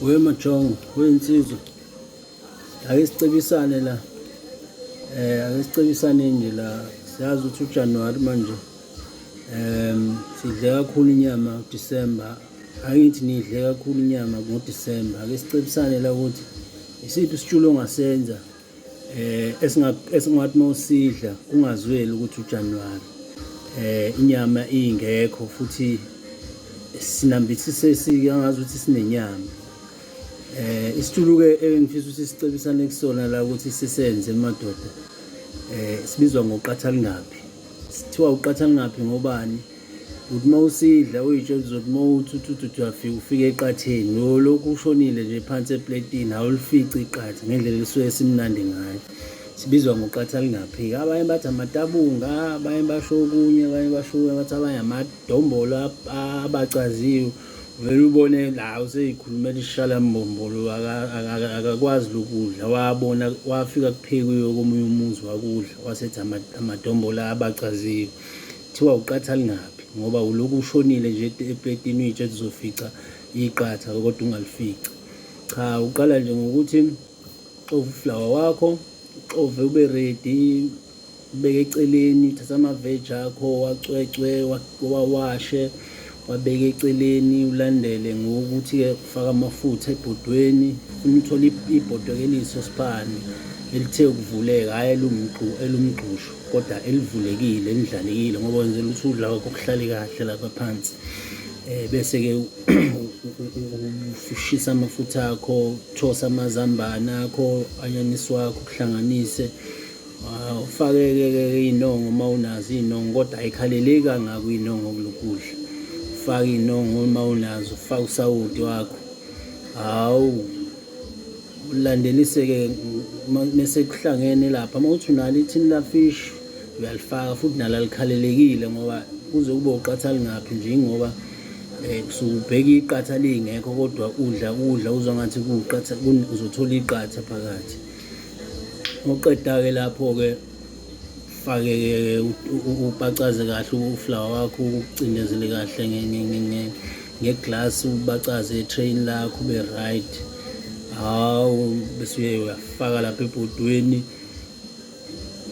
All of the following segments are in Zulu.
Wemajongo wensizwa, ake sicebisane la, ake sicebisane nje la. Siyazi ukuthi uJanuwari manje sidle kakhulu inyama December. Angithi nidle kakhulu inyama ngoDecember. Ake sicebisane la ukuthi isiphi isitshulo ongasenza esingathi mawusidla ungazweli ukuthi uJanuwari inyama ingekho futhi sinambithise sike angazi ukuthi sinenyama. Isitshulo-ke engifisa ukuthi sicebisane kusona la ukuthi sisenze madoda, sibizwa ngoqathalingaphi. Sithiwa uqathalingaphi ngobani? Uthi mawusidla uyitshela uzothi mawuthi uyafika ufike eqatheni lokhu ushonile nje phansi eplatini awulifici iqatha ngendlela lisuke simnandi ngayo. Sibizwa ngoqathalingaphi. Abanye bathi amatabunga, abanye basho okunye, abanye basho bathi abanye amadombolo abacaziwe. Vele ubone la useyikhulumela ishalambombolo akakwazi lokudla, wabona wafika kuphekiwe komunye umuzi wakudla wasethi amadombolo abacaziwe. Kuthiwa uqathalingaphi ngoba ulokhu ushonile nje eplatini uyitshela uzofica iqatha kodwa ungalifici. Cha, uqala nje ngokuthi uxove uflour wakho, uxove ube ready, ubeke eceleni, uthatha amaveji akho wacwecwe wawashe wabeka eceleni, ulandele ngokuthi-ke ufaka amafutha ebhodweni. Ufuna uthole ibhodwe eliyisosipani elithe ukuvuleka, hhayi elumgqusho kodwa elivulekile elidlalekile ngoba wenzela ukuthi udla kwakho kuhlale kahle lapha phansi. Bese-ke ushisa amafutha akho, uthose amazambane akho, anyanisi wakho, kuhlanganise. Ufake-ke iy'nongo uma unazo iy'nongo kodwa ayikhaleleki kangako iy'nongo kulokudla. Ufake iy'nongo uma unazo, ufake usawoti wakho. Hawu, ulandelise-ke mese kuhlangene lapha. Uma uthi unalo ithini lafishi uyalifaka futhi nalo alikhalelekile ngoba kuze kube uqathalingaphi nje ngoba kusuke ubheka iqatha lingekho kodwa udla uzwa ngathi kuwuqatha, uzothola iqatha phakathi. Uqeda-ke lapho-ke ufake-ke ubacaze kahle uflour wakho, ucindezele kahle ngeglasi, ubacaze etreyini lakho ube right. Hawu, bese uyafaka lapha ebhodweni.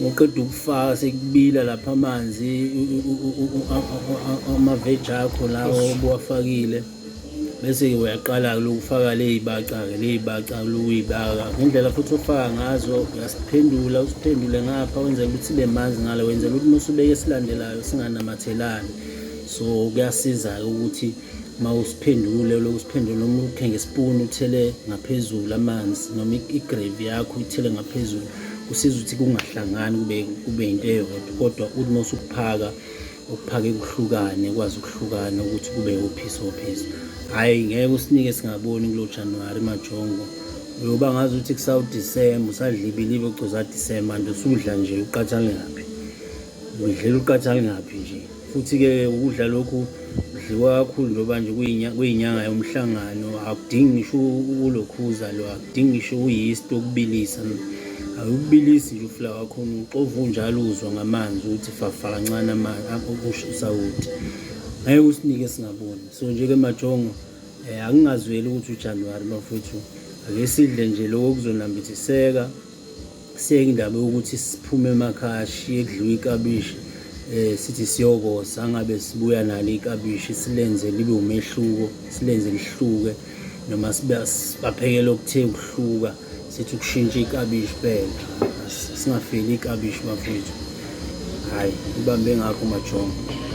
Uqeda ukufaka sekubila lapha amanzi, amaveji akho lawo obuwafakile. Bese-ke uyaqala-ke ukufaka ley'baca uyibaka ngendlela futhi ofaka ngazo. Usiphendule ngapha wenzela ukuthi sibe manzi ngale, wenzela ukuthi uma usubeka esilandelayo singanamathelani. So kuyasiza-ke ukuthi uma usiphendule noma ukhe ngesipuni uthele ngaphezulu amanzi noma igrevi yakho uyithele ngaphezulu, kusiza ukuthi kungahlangani kube into eyodwa. Kodwa uthi uma usukuphaka ukuphake kuhlukane, kwazi ukuhlukana ukuthi kube uphisi. Hhayi, ngeke usinike singaboni kulo Januwari majongo. Uyoba ngazi ukuthi kusawu-December, usadla ibilibe ucoza December manje usudla nje uqathalingaphi. Udlela uqathalingaphi nje. Futhi-ke ukudla lokhu kudliwa kakhulu njengoba nje kuyinyanga yomhlangano. Akudingi ngisho ulokhuza lo, akudingi ngisho uyisti okubilisa. Awukubilisi nje uflour wakho, uxove unjalo uzwa ngamanzi ukuthi fafa kancane usawoti. Ngeke usinike singaboni. So nje-ke majongo, akungazweli ukuthi uJanuwari bafowethu, ake sidle nje lokho kuzonambithiseka. Siyeke indaba yokuthi siphume emakhaya shiye kudliwa iklabishi, sithi siyokosa angabe sibuya nalo iklabishi silenze libe umehluko, silenze lihluke noma sibaphekele okuthe ukuhluka, sithi ukushintsha iklabishi phela, singafeli iklabishi bafowethu. Hhayi, ubambe ngakho majongo.